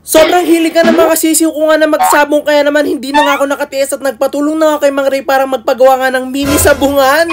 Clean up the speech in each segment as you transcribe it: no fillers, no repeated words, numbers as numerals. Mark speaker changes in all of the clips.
Speaker 1: Sobrang hilig ka ng mga sisiw ko nga na magsabong, kaya naman hindi na nga ako nakatiis at nagpatulong na ako kay Mang Ray para magpagawa nga ng mini sabungan.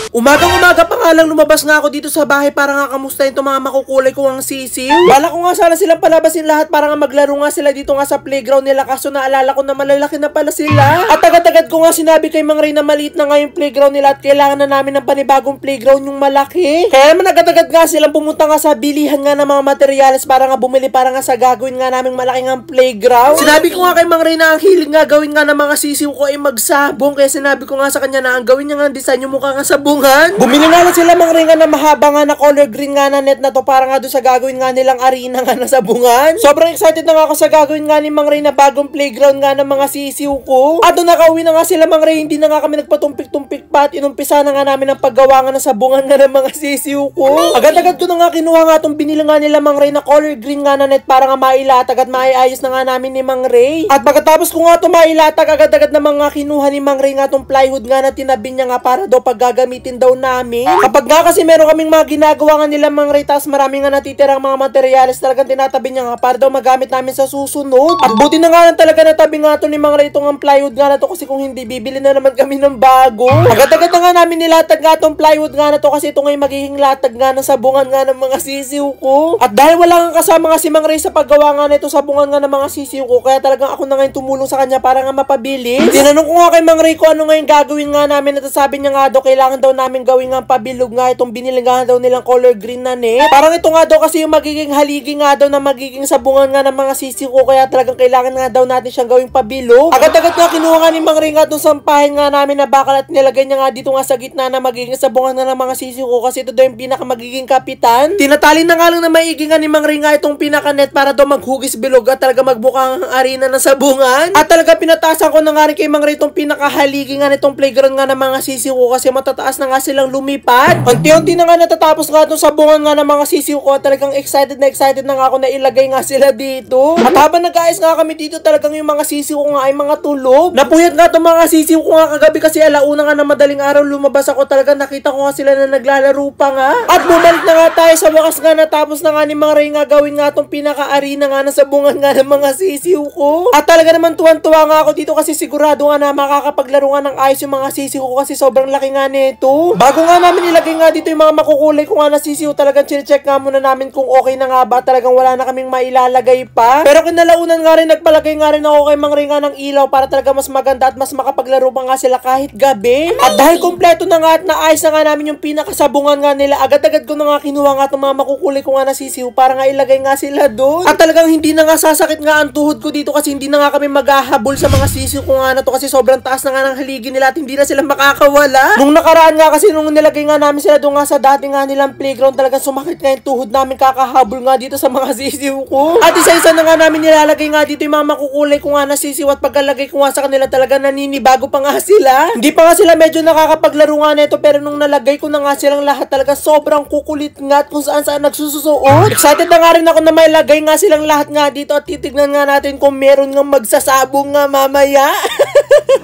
Speaker 1: Umagang-umaga pa nga lang lumabas nga ako dito sa bahay para nga kamustahin itong mga makukulay ko ang sisiw. Bala ko nga sana silang palabasin lahat para nga maglaro nga sila dito nga sa playground nila, kaso naalala ko na malalaki na pala sila. At agad-agad ko nga sinabi kay Mang Ray na maliit na nga yung playground nila at kailangan na namin ng panibagong playground yung malaki. Kaya naman agad-agad nga silang pumunta nga sa bilihan nga ng mga materyales para nga bumili para nga sa gagawin nga naming malaki nga playground. Sinabi ko nga kay Mang Ray na ang hilig nga gawin nga ng mga sisiw ko ay magsabong, kaya sinabi ko nga sa kanya na ang gawin niya nga design yung mukha nga sabong. Bumili nga lang sila Mang Ray nga na mahaba nga na color green nga na net na to para nga doon sa gagawin nga nilang arena nga na sabungan. Sobrang excited na nga ako sa gagawin nga ni Mang Ray na bagong playground nga ng mga sisiw ko. At doon nakauwi na nga sila Mang Ray, hindi na nga kami nagpatumpik-tumpik pa at inumpisa na nga namin ang paggawa nga ng sabungan nga ng mga sisiw ko. Agad-agad ko na nga kinuha nga itong binili nga nila Mang Ray na color green nga na net para nga mailatag at maiayos na nga namin ni Mang Ray. At pagkatapos ko nga ito mailatag, agad-agad na mga kinuha ni Mang Ray nga itong plywood nga na tinabi niya nga para daw paggagamitin daw namin. Kapag nga kasi meron kaming mga ginagawa nga nila Mang Ray, tas marami nga natitirang mga materyales, talagang tinatabi niya nga para daw magamit namin sa susunod. At buti na nga lang talaga natabi nga ito ni Mang Ray itong plywood nga na to, kasi kung hindi bibili na naman kami ng bago. Agad-agad na nga namin nilatag nga itong plywood nga na to, kasi ito nga yung magiging latag nga ng sabungan nga ng mga sisiw ko. At dahil wala nga kasama nga si Mang Ray sa paggawa nga na ito sabungan nga ng mga sisiw ko, kaya talagang ako na nga yung tumulong sa kanya para nga mapabilis. Tinanong ko nga kay Mang Ray kung ano nga yung gagawin nga namin, at sabi niya nga daw kailangan daw namin gawin nga pabilog nga itong binili nga daw nilang color green na net. Parang ito nga daw kasi yung magiging haligi nga daw na magiging sabungan nga ng mga sisiw ko, kaya talagang kailangan nga daw natin siyang gawing pabilog. Agad-agad nga kinuha nga ni Mang Ray nga itong sampahin nga namin na bakal at nilagay niya nga dito nga sa gitna na magiging sabungan nga ng mga sisiw ko, kasi ito daw yung pinaka magiging kapitan. Tinatali na nga lang na maigi nga ni Mang Ray nga itong pinaka net para daw maghugis bilog at talaga magbukang arena ng sabungan. At talaga pinatasan ko na nga rin kay Mang Ray itong pinaka haligi nga nitong playground nga ng mga sisiw ko, kasi matataas na nga silang lumipad. Unti-unti na nga natatapos nga itong sabungan nga ng mga sisiw ko at talagang excited na nga ako na ilagay nga sila dito. At habang nag-aayos nga kami dito, talagang yung mga sisiw ko nga ay mga tulog. Napuyat nga itong mga sisiw ko nga kagabi, kasi alauna nga na madaling araw lumabas ako, talagang nakita ko nga sila na naglalaro pa nga. At bumalik na nga tayo sa wakas nga, natapos na nga ni Mang Ray nga gawin nga itong pinaka-arena nga na sabungan nga ng mga sisiw ko. At talaga naman tuwan-tuwa nga ako dito, kasi sigurado nga na makakapaglaro nga ng ayos yung mga sisiw ko, kasi sobrang laki nga nito. Bago nga namin ilagay nga dito yung mga makukulay ko nga na sisiw, talagang chinecheck nga muna namin kung okay na nga ba, talagang wala na kaming mailalagay pa. Pero kinalaunan nga rin, nagpalagay nga rin ako kay Mang Ray nga ng ilaw para talaga mas maganda at mas makapaglaro pa nga sila kahit gabi. At dahil kompleto na nga at naayos na nga namin yung pinakasabungan nga nila, agad-agad ko na nga kinuha nga itong mga makukulay ko nga na sisiw para nga ilagay nga sila doon. At talagang hindi na nga sasakit nga ang tuhod ko dito, kasi hindi na nga kami maghahabol sa mga sisiw ko nga na to, kasi sobrang taas na nga ng haligi nila at hindi na sila makakawala. Nung nakaraan nga kasi nung nilagay nga namin sila doon nga sa dati nga nilang playground, talagang sumakit nga yung tuhod namin kakahabol nga dito sa mga sisiw ko. At isa-isa na nga namin nilalagay nga dito yung mga makukulay ko nga na sisiw, at pagkalagay ko nga sa kanila talaga naninibago pa nga sila. Hindi pa nga sila medyo nakakapaglaro nga nito, pero nung nalagay ko na nga silang lahat, talaga sobrang kukulit nga at kung saan nagsususuot. Excited na nga rin ako na may lagay nga silang lahat nga dito, at titignan nga natin kung meron nga magsasabong nga mamaya.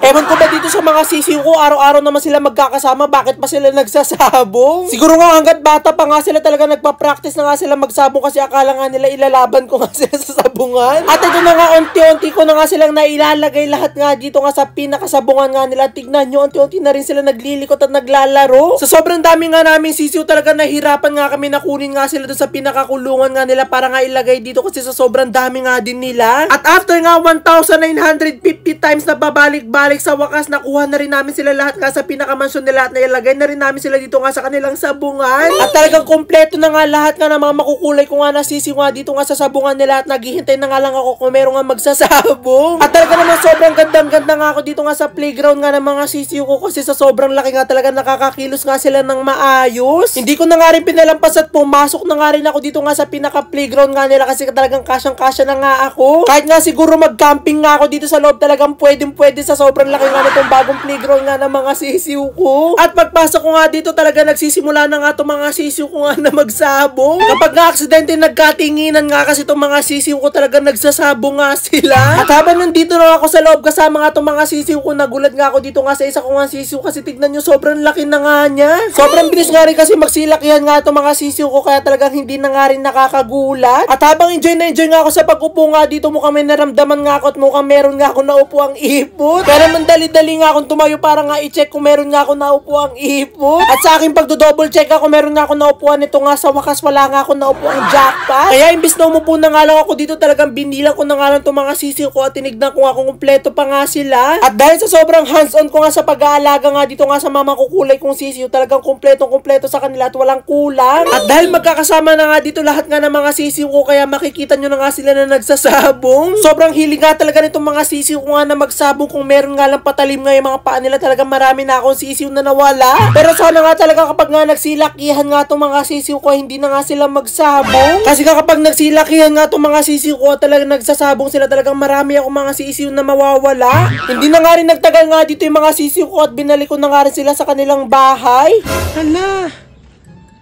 Speaker 1: Ewan ko ba dito sa mga sisiw ko, araw-araw naman sila magkakasama, bakit pa sila nagsasabong? Siguro nga hanggat bata pa nga sila talaga nagpa-practice na nga sila magsabong, kasi akala nga nila ilalaban ko nga sila sa sabungan. At ito na nga, unti-unti ko na nga silang nailalagay lahat nga dito nga sa pinakasabungan nga nila. Tignan nyo, unti-unti na rin sila naglilikot at naglalaro. Sa sobrang dami nga namin sisiw, talaga nahirapan nga kami na kunin nga sila doon sa pinakakulungan nga nila para nga ilagay dito, kasi sa sobrang dami nga din nila. At after nga 1,950 times na babalik-balik, sa wakas nakuha na rin namin sila lahat nga sa pinakamansyon nila, at nailagay na rin namin sila dito nga sa kanilang sabungan. At talagang kompleto na nga lahat nga ng mga makukulay ko nga na sisiw nga dito nga sa sabungan nila, at naghihintay na nga lang ako kung meron nga magsasabong. At talaga naman sobrang gandang-ganda nga ako dito nga sa playground nga ng mga sisiw ko, kasi sa sobrang laki nga talaga nakakakilos nga sila ng maayos. Hindi ko na nga rin pinalampas at pumasok na nga rin ako dito nga sa pinaka-playground nga nila, kasi talagang kasyang-kasya na nga ako. Kahit nga siguro mag-camping nga ako dito sa loob, talagang pwedeng-pwede sa sobrang laki nga nitong bagong playground nga ng mga sisiw ko. At pagpasok ko nga dito talaga nagsisimula na nga itong mga sisiw ko nga na magsabong. Kapag nga aksidente nagkatinginan nga kasi itong mga sisiw ko talaga nagsasabong nga sila. At habang nandito na ako sa loob kasama nga itong mga sisiw ko, nagulat nga ako dito nga sa isa ko nga sisiw kasi tignan nyo sobrang laki na nga niya. Sobrang bilis nga rin kasi magsilakihan nga itong mga sisiw ko kaya talagang hindi na nga rin nakakagulat. At habang enjoy na enjoy nga ako sa pag-upo nga dito, mukhang may naramdaman nga ako at mukhang meron nga ako naupo ang ipot. Pero mandali-dali nga akong tumayo para nga i-check kung meron nga ako naupo ang ipot. At sa aking pagdo-double check ako, meron nga ako naupuan nito nga sa wakas wala nga ako naupo ang jackpot. Kaya imbis na umupo na nga lang ako dito, talagang binilang ko na nga lang itong mga sisiw ko at tinignan ko nga kung kumpleto pa nga sila. At dahil sa sobrang hands-on ko nga sa pag-aalaga nga dito nga sa mga kukulay kong sisiw, talagang kumpleto sa kanila at walang kulang. At dahil magkakasama na nga dito lahat nga ng mga sisiw ko, kaya makikita nyo na nga sila na nagsasabong. Sobrang hilig nga talaga nitong mga sisiw ko nga na magsabong. Kung meron nga lang patalim nga yung mga paa nila, talagang marami na akong sisiw na nawala. Pero sana nga talaga kapag nga nagsilakihan nga itong mga sisiw ko, hindi na nga sila magsabong. Kasi kapag nagsilakihan nga itong mga sisiw ko, talagang nagsasabong sila, talagang marami akong mga sisiw na mawawala. Hindi na nga rin nagtagal nga dito yung mga sisiw ko at binalik ko na nga rin sila sa kanilang bahay. Hala,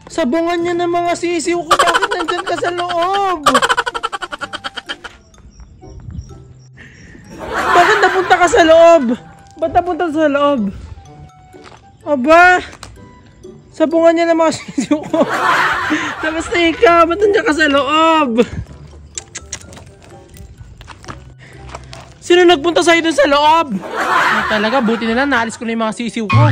Speaker 1: sabungan niya ng mga sisiw ko, bakit nandyan ka sa loob? Bakit napunta ka sa loob? Ba't napunta sa loob? Aba, sabungan niya ng mga sisiw ko. Tapos na ikaw, ba't nandiyan ka sa loob? Sino nagpunta sa'yo dun sa loob? Talaga, buti na lang naalis ko na yung mga sisiw ko.